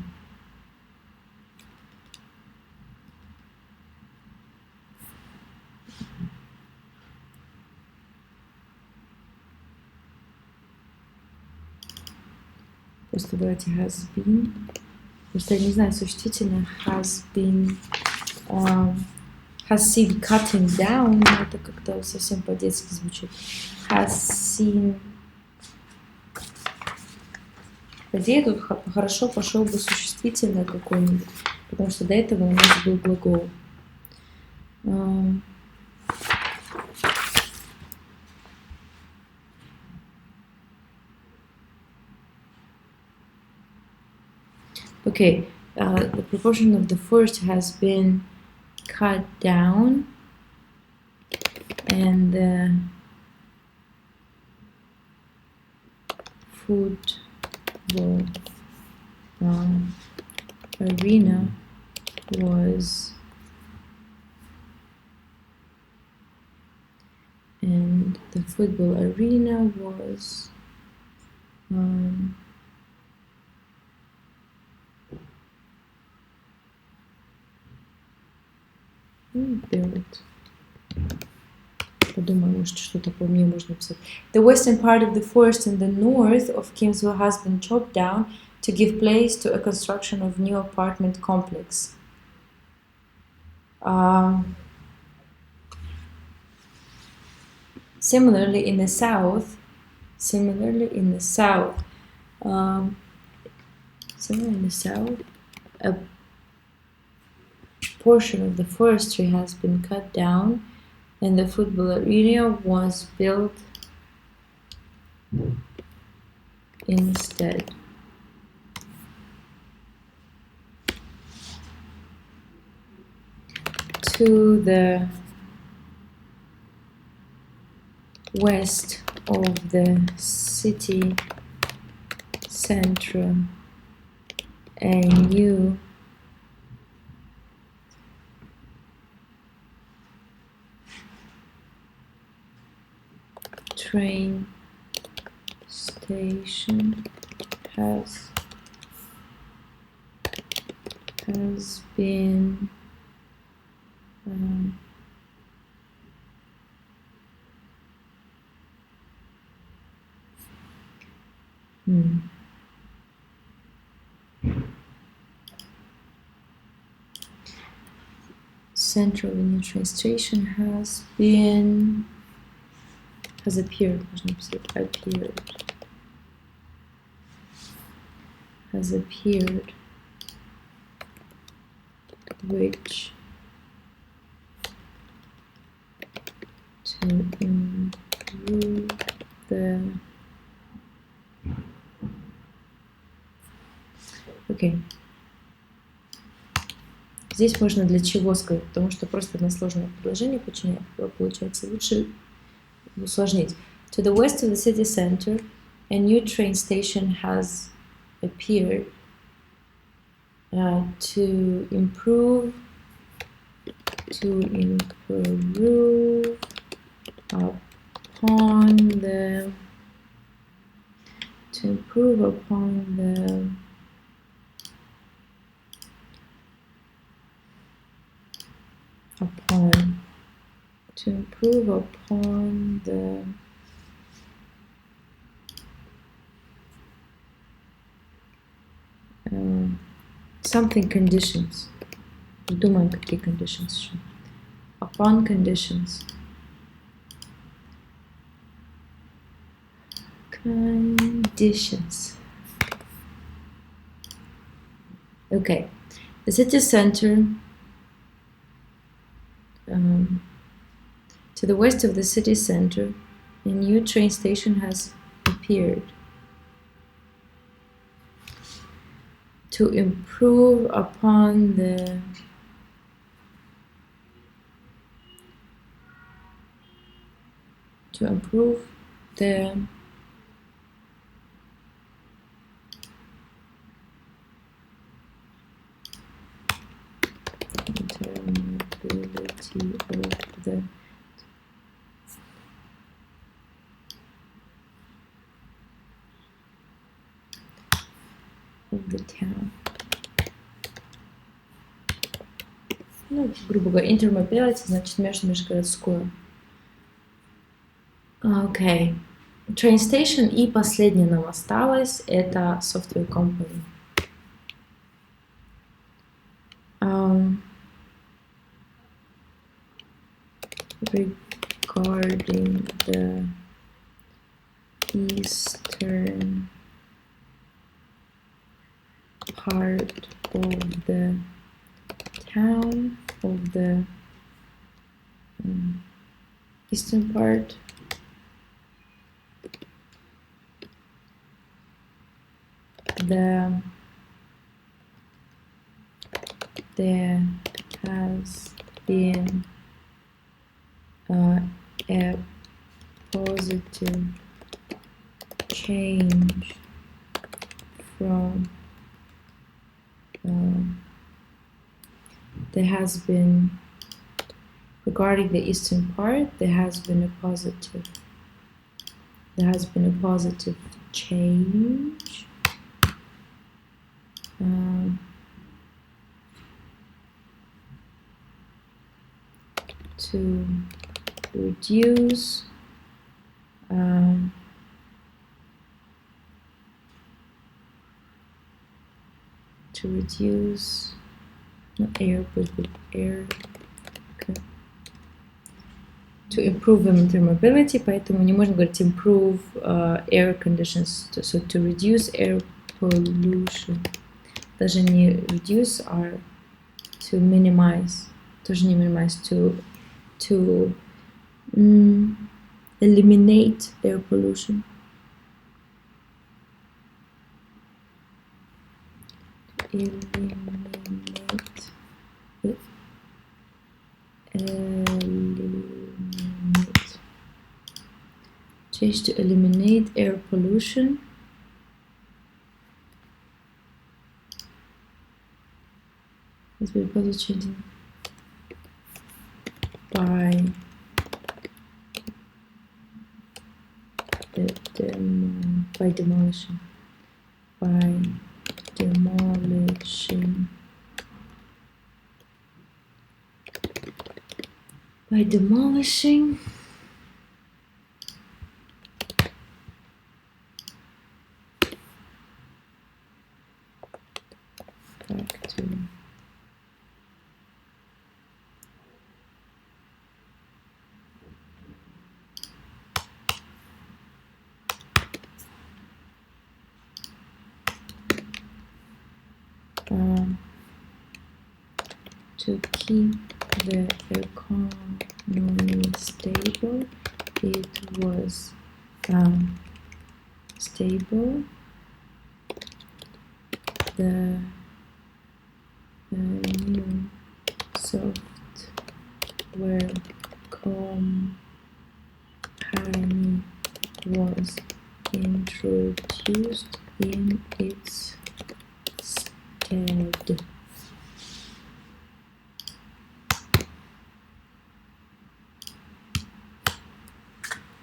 S1: просто давайте has been, просто я не знаю существительное has been, has seen cutting down, это как-то совсем по-детски звучит. Has seen. По идее тут хорошо пошел бы существительное какое-нибудь, потому что до этого у нас был глагол. Okay, the proportion of the forest has been cut down, and the football arena was built. Подумаю, может, что-то по мне можно писать. The western part of the forest in the north of Kimsville has been chopped down to give place to a construction of new apartment complex. Similarly in the south, a portion of the forestry has been cut down, and the football arena was built instead. To the west of the city center, a new train station has been Central Avenue train station has appeared, which to improve the Окей. Здесь можно для чего сказать, потому что просто односложное предложение получается лучше усложнить. To the west of the city center, a new train station has appeared to improve upon the something conditions. Думаем, какие conditions еще. Upon conditions. Okay. The city center, to the west of the city center, a new train station has appeared to improve upon the of the town. Ну, грубо говоря, intermobility значит межгородскую. Окей. Train station и последнее нам осталось, это software company. Regarding the eastern part of the town, eastern part, there has been a positive change from there has been, regarding the eastern part, there has been a positive change to reduce not air, but air, okay. To improve intermobility, поэтому не можно говорить improve air conditions, so to reduce air pollution, даже не reduce, а to minimize, тоже не minimize, to eliminate air pollution. Change to eliminate air pollution. It's been possible changing by demolishing. By demolishing factory. To keep the economy stable, it was stable. The new software company was introduced in its stead.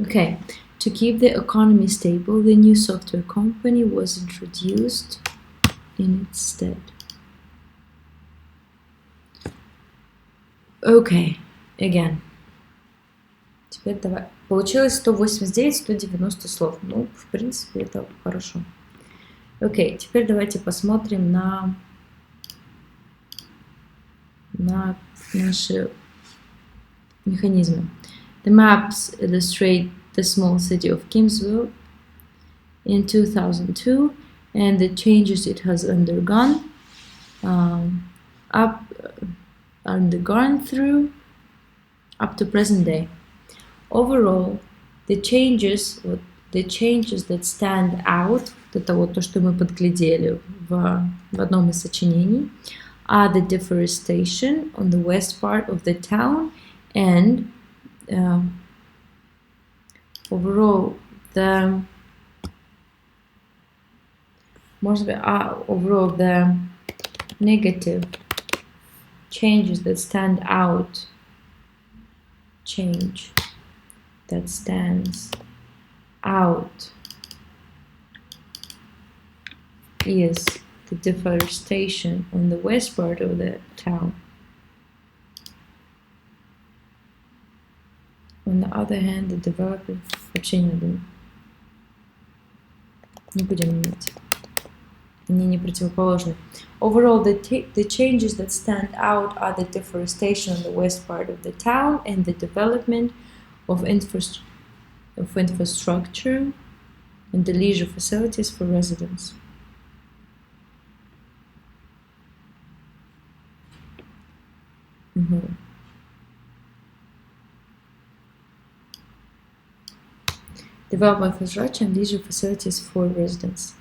S1: Okay, to keep the economy stable, the new software company was introduced in its stead. Okay, again. Теперь давай. Получилось 189-190 слов. Ну, в принципе, это хорошо. Окей, теперь давайте посмотрим на наши механизмы. The maps illustrate the small city of Kimsville in 2002 and the changes it has undergone through up to present day. Overall, the changes that stand out, то, что мы подглядели в одном из сочинений, are the deforestation on the west part of the town and overall the negative changes that stand out. Change that stands out is the deforestation on the west part of the town. On the other hand, the development вообще не будем менять. Они не противоположны. Overall, the changes that stand out are the deforestation on the west part of the town and the development of infrastructure and the leisure facilities for residents. Development infrastructure and leisure facilities for residents.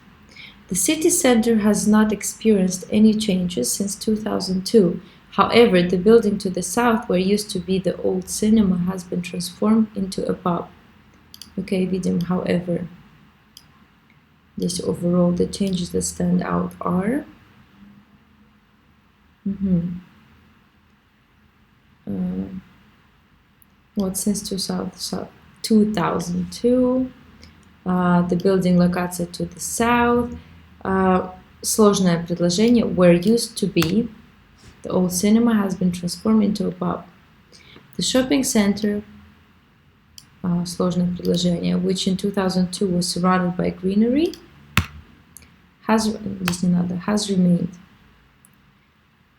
S1: The city center has not experienced any changes since 2002. However, the building to the south, where used to be the old cinema, has been transformed into a pub. Okay, видим, however. This overall, the changes that stand out are since 2002, the building located to the south, сложное предложение, where used to be the old cinema has been transformed into a pub. The shopping center, сложное предложение, which in 2002 was surrounded by greenery, has remained.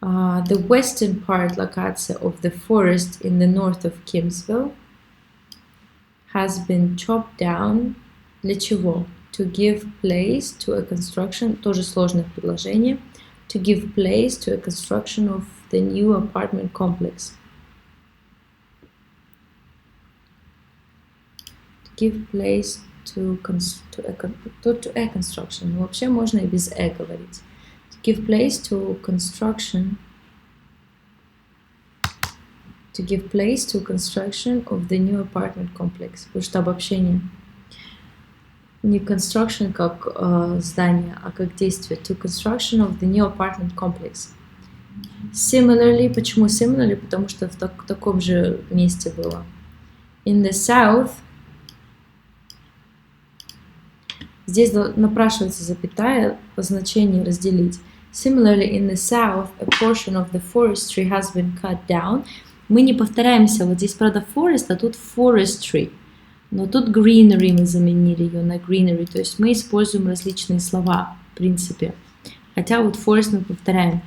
S1: The western part, locatia, of the forest in the north of Kimsville has been chopped down. Для чего? To give place to a construction, тоже сложное предложение, to give place to a construction of the new apartment complex. To give place to a construction. Вообще можно и без «э» говорить. To give place to construction. To give place to construction of the new apartment complex. Потому что обобщение. Не construction как здание, а как действие. To construction of the new apartment complex. Similarly. Почему similarly? Потому что в таком же месте было. In the south. Здесь напрашивается запятая по значению разделить. Similarly, in the south, a portion of the forestry has been cut down. Мы не повторяемся. Вот здесь, правда, forest, а тут forestry. Но тут greenery мы заменили ее на greenery. То есть мы используем различные слова, в принципе. Хотя вот forest мы повторяем.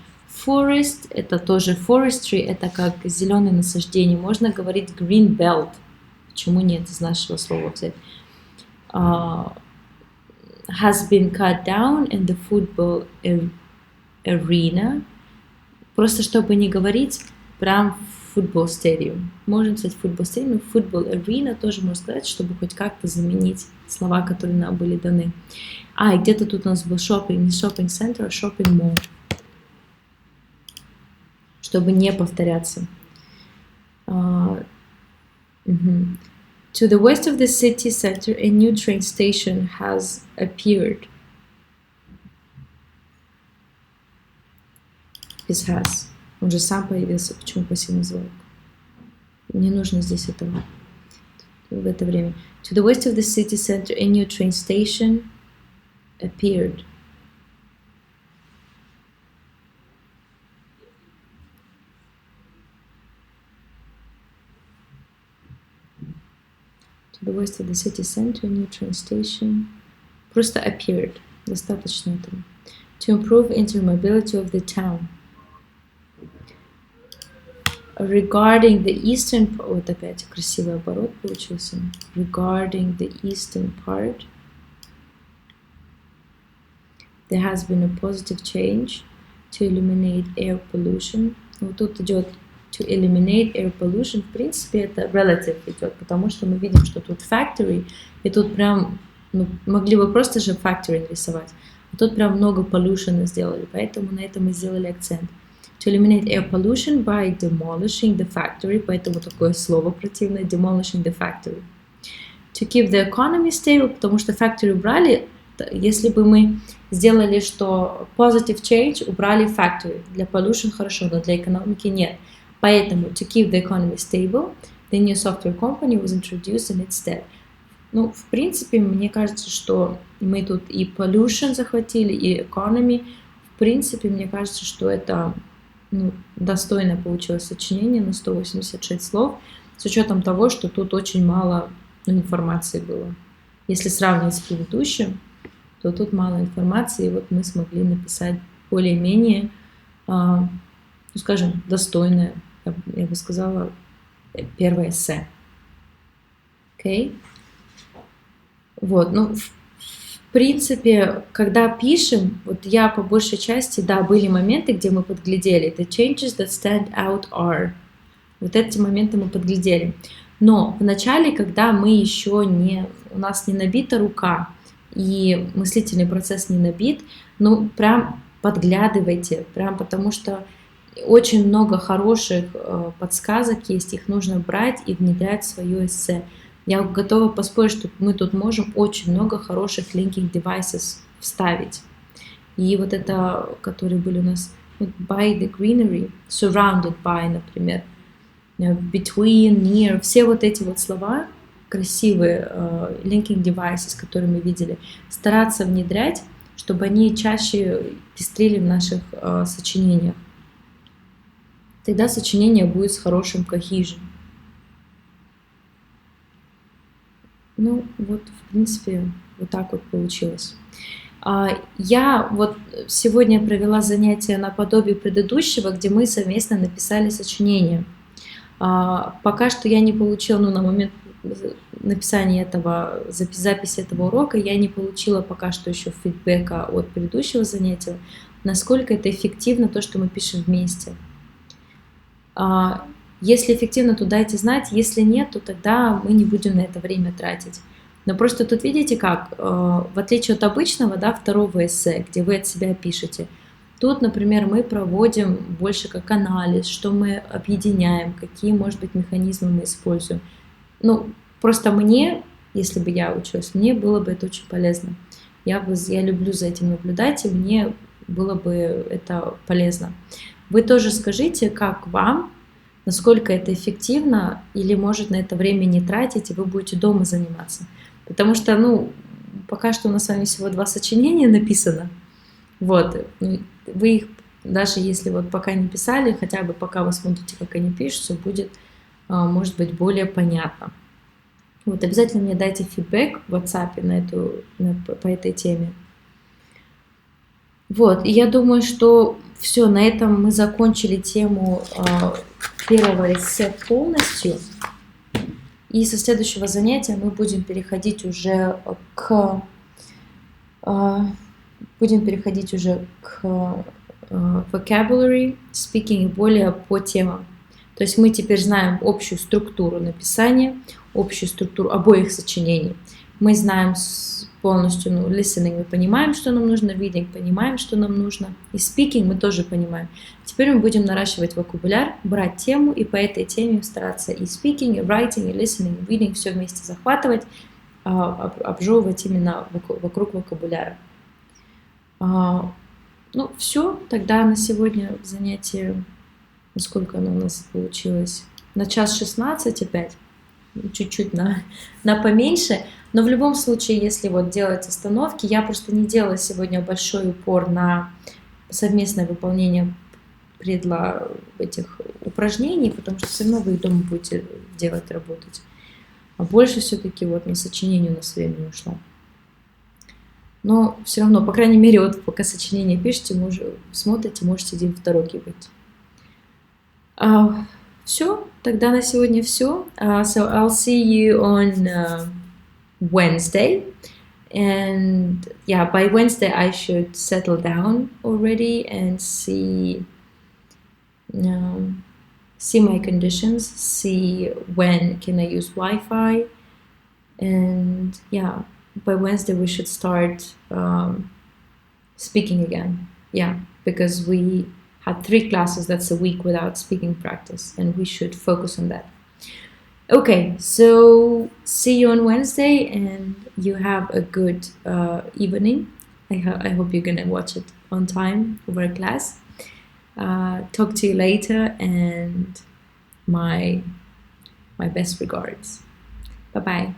S1: Forest, это тоже forestry, это как зеленое насаждение. Можно говорить green belt. Почему нет из нашего слова взять? Has been cut down in the football arena. Просто чтобы не говорить прям football stadium. Можно сказать football stadium, но football arena тоже можно сказать, чтобы хоть как-то заменить слова, которые нам были даны. И где-то тут у нас был shopping, не shopping center, а shopping mall. Чтобы не повторяться. To the west of the city center, a new train station has appeared. This has. Он же сам появился. Почему пассивный звук? Не нужно здесь этого в это время. To the west of the city center, a new train station appeared. To the west of the city center, a new train station. Просто appeared. Достаточно этого. To improve intermobility of the town. Regarding the eastern... Вот опять красивый оборот получился. Regarding the eastern part, there has been a positive change to eliminate air pollution. Вот тут идет to eliminate air pollution. В принципе, это relative идет, потому что мы видим, что тут factory, и тут прям, могли бы просто же factory нарисовать, а тут прям много pollution сделали, поэтому на этом мы сделали акцент. To eliminate air pollution by demolishing the factory, поэтому такое слово противное, demolishing the factory. To keep the economy stable, потому что factory убрали, если бы мы сделали, что positive change, убрали factory. Для pollution хорошо, но для экономики нет. Поэтому, to keep the economy stable, the new software company was introduced in its stead. В принципе, мне кажется, что мы тут и pollution захватили, и economy. В принципе, мне кажется, что это достойное получилось сочинение на 186 слов, с учетом того, что тут очень мало информации было. Если сравнивать с предыдущим, то тут мало информации, и вот мы смогли написать более-менее, скажем, достойное, я бы сказала, первое эссе. Окей? Вот, в принципе, когда пишем, вот я по большей части, да, были моменты, где мы подглядели. The changes that stand out are. Вот эти моменты мы подглядели. Но в начале, когда мы еще не, у нас не набита рука, и мыслительный процесс не набит, прям подглядывайте, прям потому что очень много хороших подсказок есть, их нужно брать и внедрять в свое эссе. Я готова поспорить, что мы тут можем очень много хороших linking devices вставить. И вот это, которые были у нас by the greenery, surrounded by, например, between, near, все вот эти вот слова, красивые linking devices, которые мы видели, стараться внедрять, чтобы они чаще пестрили в наших сочинениях. Тогда сочинение будет с хорошим cohesion. Вот, в принципе, вот так вот получилось. Я вот сегодня провела занятие наподобие предыдущего, где мы совместно написали сочинение. Пока что я не получила, на момент написания этого, записи этого урока, я не получила пока что еще фидбэка от предыдущего занятия, насколько это эффективно, то, что мы пишем вместе. Если эффективно, то дайте знать, если нет, то тогда мы не будем на это время тратить. Но просто тут видите как, в отличие от обычного, да, второго эссе, где вы от себя пишете, Тут, например, мы проводим больше как анализ, что мы объединяем, какие, может быть, механизмы мы используем. Ну, просто мне, если бы я училась, мне было бы это очень полезно. Я люблю за этим наблюдать, и мне было бы это полезно. Вы тоже скажите, как вам, насколько это эффективно, или, может, на это время не тратить, и вы будете дома заниматься. Потому что, ну, пока что у нас с вами всего 2 сочинения написано. Вот, вы их, даже если вот пока не писали, хотя бы пока вы смотрите, как они пишутся, будет, может быть, более понятно. Вот, обязательно мне дайте фидбэк в WhatsApp по этой теме. Вот, и я думаю, что все, на этом мы закончили тему первого ресет полностью. И со следующего занятия мы будем переходить уже к vocabulary, speaking, более по темам. То есть мы теперь знаем общую структуру написания, общую структуру обоих сочинений. Мы знаем полностью, listening мы понимаем, что нам нужно, reading понимаем, что нам нужно, и speaking мы тоже понимаем. Теперь мы будем наращивать вокабуляр, брать тему и по этой теме стараться и speaking, и writing, и listening, и reading все вместе захватывать, обжевывать именно вокруг вокабуляра. Ну, все, тогда на сегодня занятие, сколько оно у нас получилось? На 1:16 опять, чуть-чуть на поменьше, но в любом случае, если вот делать остановки, я просто не делала сегодня большой упор на совместное выполнение этих упражнений, потому что все равно вы дома будете делать, работать. А больше все-таки вот на сочинение у нас времени ушло. Но все равно, по крайней мере, вот пока сочинение пишете, смотрите, можете 1-2 быть. Все, тогда на сегодня все. So I'll see you on Wednesday. And yeah, by Wednesday I should settle down already and see my conditions, see when can I use Wi-Fi, and yeah, by Wednesday we should start speaking again. Yeah, because we had 3 classes, that's a week without speaking practice, and we should focus on that. Okay, so see you on Wednesday, and you have a good evening. I hope you're gonna watch it on time over class. Talk to you later, and my best regards. Bye bye.